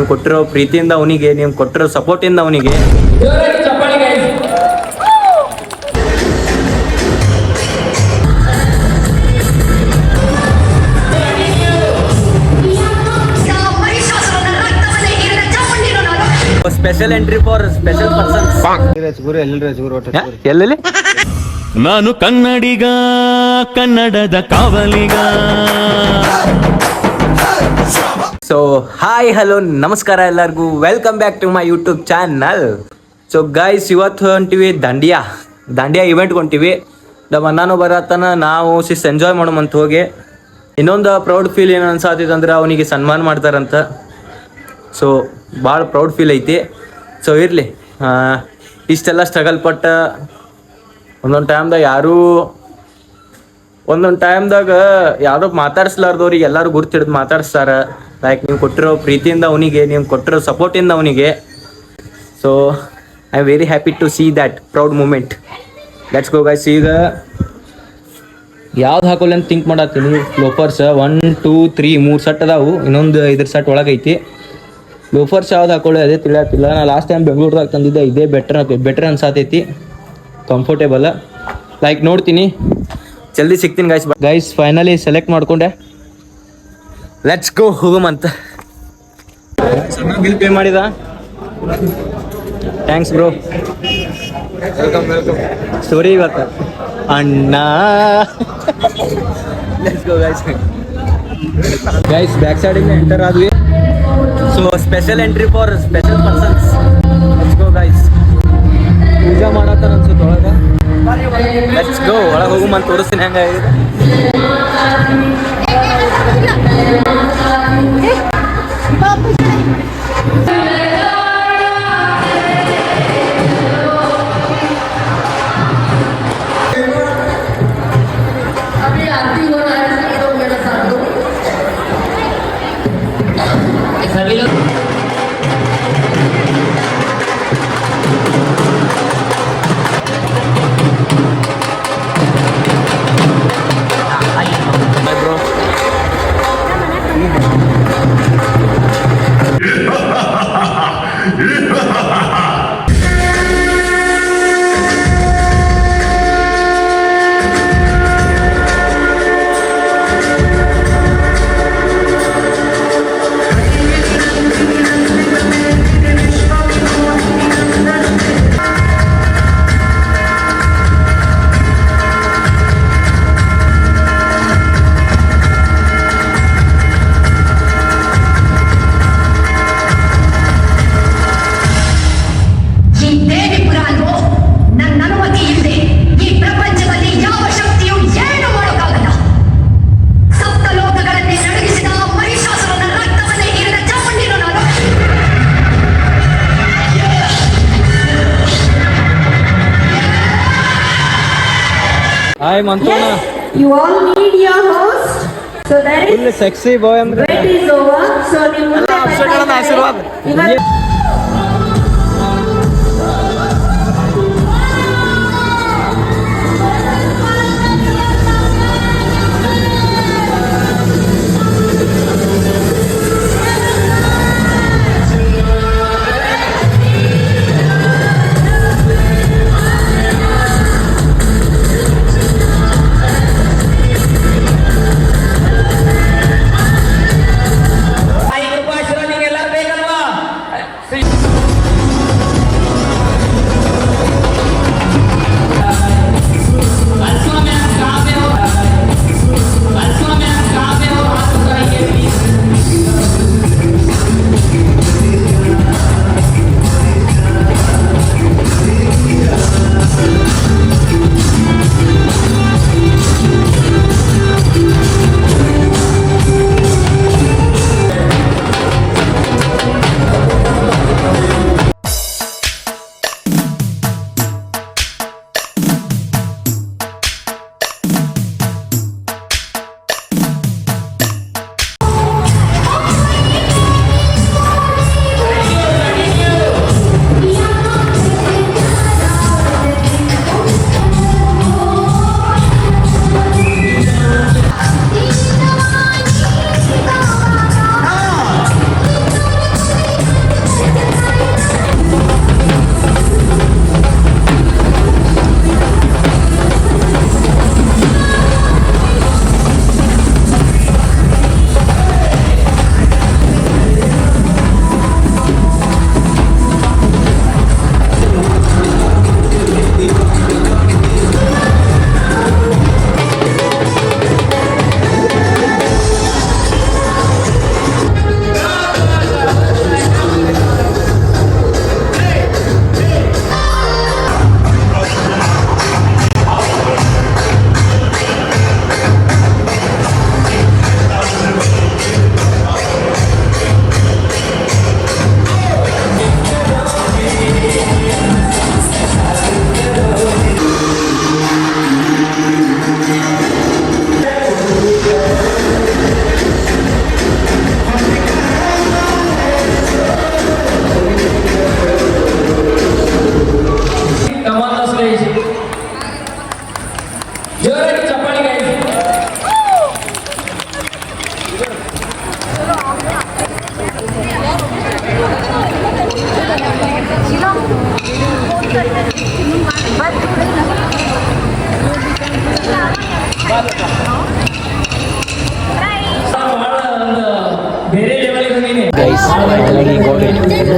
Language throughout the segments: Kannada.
ನೀವು ಕೊಟ್ಟಿರೋ ಪ್ರೀತಿಯಿಂದ ಅವನಿಗೆ, ನೀವು ಕೊಟ್ಟಿರೋ ಸಪೋರ್ಟಿಂದ ಅವನಿಗೆ. Special entry for special persons. ಎಲ್ಲೆಲ್ಲಿ ನಾನು ಕನ್ನಡಿಗ, ಕನ್ನಡದ ಕಾವಲಿಗ. ಸೊ ಹಾಯ್ ಹಲೋ ನಮಸ್ಕಾರ ಎಲ್ಲರಿಗೂ, welcome back to my YouTube channel. So guys, ಇವತ್ತು ಹೊಂಟಿವಿ ದಾಂಡಿಯಾ ಇವೆಂಟ್ಗೆ ಹೊಂಟಿವಿ. ನಮ್ಮ ಅಣ್ಣನೂ ಬರತ್ತಾನ, ನಾವು ಎಂಜಾಯ್ ಮಾಡೋಮಂತ ಹೋಗಿ. ಇನ್ನೊಂದು ಪ್ರೌಡ್ ಫೀಲ್ ಏನು ಅನ್ಸಾತೈತೆ ಅವನಿಗೆ ಸನ್ಮಾನ ಮಾಡ್ತಾರಂತ. ಸೊ ಭಾಳ ಪ್ರೌಡ್ ಫೀಲ್ ಐತಿ. ಸೊ ಇರಲಿ, ಇಷ್ಟೆಲ್ಲ ಸ್ಟ್ರಗಲ್ ಪಟ್ಟ ಒಂದೊಂದು ಟೈಮ್ದಾಗ ಯಾರೋ ಮಾತಾಡಿಸ್ಲಾರ್ದವ್ರಿಗೆ ಎಲ್ಲರೂ ಗುರ್ತಿಡ್ದು ಮಾತಾಡಿಸ್ತಾರ. ಲೈಕ್ ನೀವು ಕೊಟ್ಟಿರೋ ಪ್ರೀತಿಯಿಂದ ಅವನಿಗೆ, ನೀವು ಕೊಟ್ಟಿರೋ ಸಪೋರ್ಟಿಂದ ಅವನಿಗೆ. So I am very happy to see that proud moment. Let's go guys. ಈಗ ಯಾವ್ದು ಹಾಕೋಲ್ಲ ಅಂತ ಥಿಂಕ್ ಮಾಡತ್ತೀನಿ. ಲೋಫರ್ಸ್ 1 2 3 3 ಸೆಟ್ ಅದಾವು, ಇನ್ನೊಂದು 5 ಸೆಟ್ ಒಳಗೈತಿ. ಲೋಫರ್ಸ್ ಯಾವ್ದು ಹಾಕೊಳ್ಳಿ ಅದೇ ತಿಳಿಯತ್ತಿಲ್ಲ. ನಾ ಲಾಸ್ಟ್ ಟೈಮ್ ಬೆಂಗಳೂರ್ದಾಗ ತಂದಿದ್ದೆ, ಇದೇ ಬೆಟರ್ ಅನ್ಸಾತೈತಿ, ಕಂಫರ್ಟೇಬಲ್. ಲೈಕ್ ನೋಡ್ತೀನಿ, ಜಲ್ದಿ ಸಿಗ್ತೀನಿ ಗೈಸ್. ಫೈನಲಿ ಸೆಲೆಕ್ಟ್ ಮಾಡ್ಕೊಂಡೆ. ಲೆಟ್ಸ್ ಗೋ, ಹೋಗಮಂತ. ಬಿಲ್ ಪೇ ಮಾಡಿದ, ಥ್ಯಾಂಕ್ಸ್ ಬ್ರೋ. ವೆಲ್ಕಮ್. ಸ್ಟೋರಿ ಇವತ್ತು ಅಣ್ಣ. Let's go guys. ಬ್ಯಾಕ್ ಸೈಡಿಂದ ಎಂಟರ್ ಆದ್ವಿ. So special entry for special persons. Let's go guys. ಪೂಜಾ ಮಾಡತ್ತಾರ ಅನ್ಸುತ್ತೆ ಒಳಗೆ. ಲೆಟ್ಸ್ ಗೋ, ಒಳಗೆ ಹೋಗುಮಂತ ತೋರಿಸ್ತೀನಿ ಹೆಂಗಾಗಿದೆ. Hi Mantona. Yes, you all need your host. So that is full sexy boy. Wait is over. So you must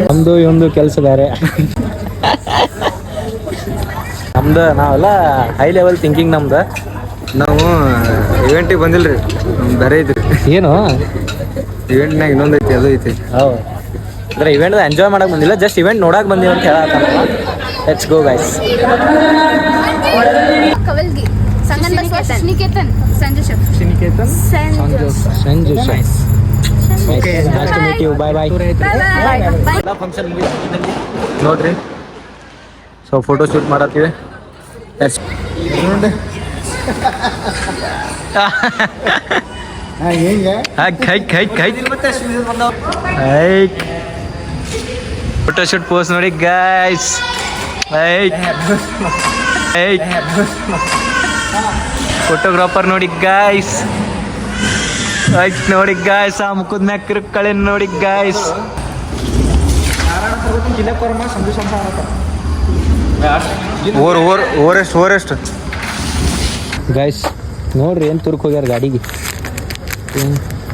ನಮ್ದು ಒಂದು ಕೆಲಸ ಬೇರೆ. ನಮ್ದು ನಾವೆಲ್ಲ ಹೈ ಲೆವೆಲ್ ಥಿಂಕಿಂಗ್ ನಮ್ದು. ನಾವು ಇವೆಂಟಿಗೆ ಬಂದಿಲ್ರಿ, ನಮ್ದು ಬೇರೆ ಐತ್ರಿ. ಏನು ಇವೆಂಟ್ನಾಗ ಇನ್ನೊಂದು ಐತಿ, ಅದು ಐತಿ. ಹೌದು ಅಂದ್ರೆ ಇವೆಂಟ್ ಎಂಜಾಯ್ ಮಾಡಕ್ ಬಂದಿಲ್ಲ, ಜಸ್ಟ್ ಇವೆಂಟ್ ನೋಡಕ್ ಬಂದೀವಿ ಅಂತ ಹೇಳತ್ತ. Let's go guys. Kavalgi Sangan Basava Shriniketan Sanjosh Shriniketan Sanju nice. Okay nice to meet you. Bye bye. ಎಲ್ಲ ಫಂಕ್ಷನ್ ನೋಡ್ರಿ. ಸೊ ಫೋಟೋ ಶೂಟ್ ಮಾಡತ್ತೀವಿ. ಫೋಟೋ ಶೂಟ್ ಪೋಸ್ ನೋಡಿ ಗೈಸ್. ಫೋಟೋಗ್ರಾಫರ್ ನೋಡಿ ಗೈಸ್. ನೋಡಿ ಗಾಯ್ಸ್, ಆ ಮುಖದ ಮ್ಯಾಗ ಕಿರುಕಳೆ ನೋಡಿ ಗಾಯ್ಸ್. ಓರೆಸ್ಟ್ ಗಾಯ್ಸ್ ನೋಡ್ರಿ ಏನು ತುರ್ಕ್ ಹೋಗ್ಯಾರ ಗಾಡಿಗೆ.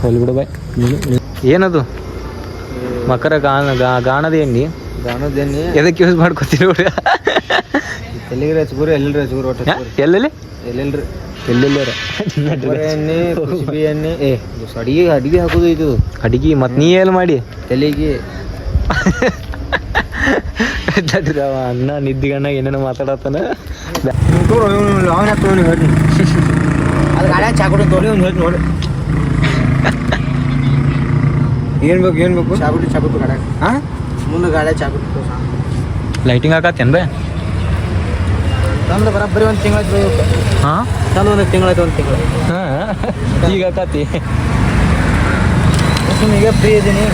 ಹೋಲಿ ಬಿಡು ಬಾಯ್. ಏನದು ಮಕರ ಗಾಣದ ಎಣ್ಣಿ ಗಾಣದೇನಿ ಎದಕ್ಕೆ ಯೂಸ್ ಮಾಡ್ಕೊತೀರಿ ನೋಡ್ರಿ. ಎಲ್ಲಿಗ್ರಿ ಹಚ್ಕೋರಿ, ಎಲ್ಲಿಲ್ರಿ ಹಚ್ಕೋರಿ, ಒಟ್ಟು ಎಲ್ಲೆಲ್ಲಿ ಎಲ್ಲಿಲ್ರಿ ಎಲ್ಲೆಲ್ಲರ ಎಣ್ಣೆ, ಕುಸುಬಿ ಎಣ್ಣೆ. ಅಡಿಗೆ ಹಾಕೋದು ಇದು ಅಡಿಗೆ ಮತ್ತೆ ನೀ ಎಲ್ಲಿ ಮಾಡಿ ತಲೆಗೆ. ಅವ ಅನ್ನ ನಿದ್ದಿಗಣ್ಣ ಏನೇನೋ ಮಾತಾಡತ್ತಾನ. ಅವನ ಹಾಕ್ತೇವೆ ಹೇಳಿ, ಅದು ಗಾಡಿ ಚಾಕುಡಿ ತೊಗೊಳಿ ಅವ್ನು ಹೇಳಿ ನೋಡಿ. ಏನು ಬೇಕು ಚಾಕುಟಿ ಗಾಡ. ಹಾಂ ಮುಂದೆ ಗಾಡಿ ಚಾಕುಟಿ ಲೈಟಿಂಗ್ ಹಾಕತ್ತೇನು ಬೇ? ತಂದು ಬರೋಬ್ಬರಿ ಒಂದು ತಿಂಗಳಾಯ್ತು. ಹಾಂ ತಂದು ಒಂದು ತಿಂಗಳಾಯ್ತು, ಒಂದು ತಿಂಗಳು. ಹಾಂ ಈಗ ಹಾಕತ್ತಿ. ಈಗ ಫ್ರೀ ಇದ್ದೀನಿ.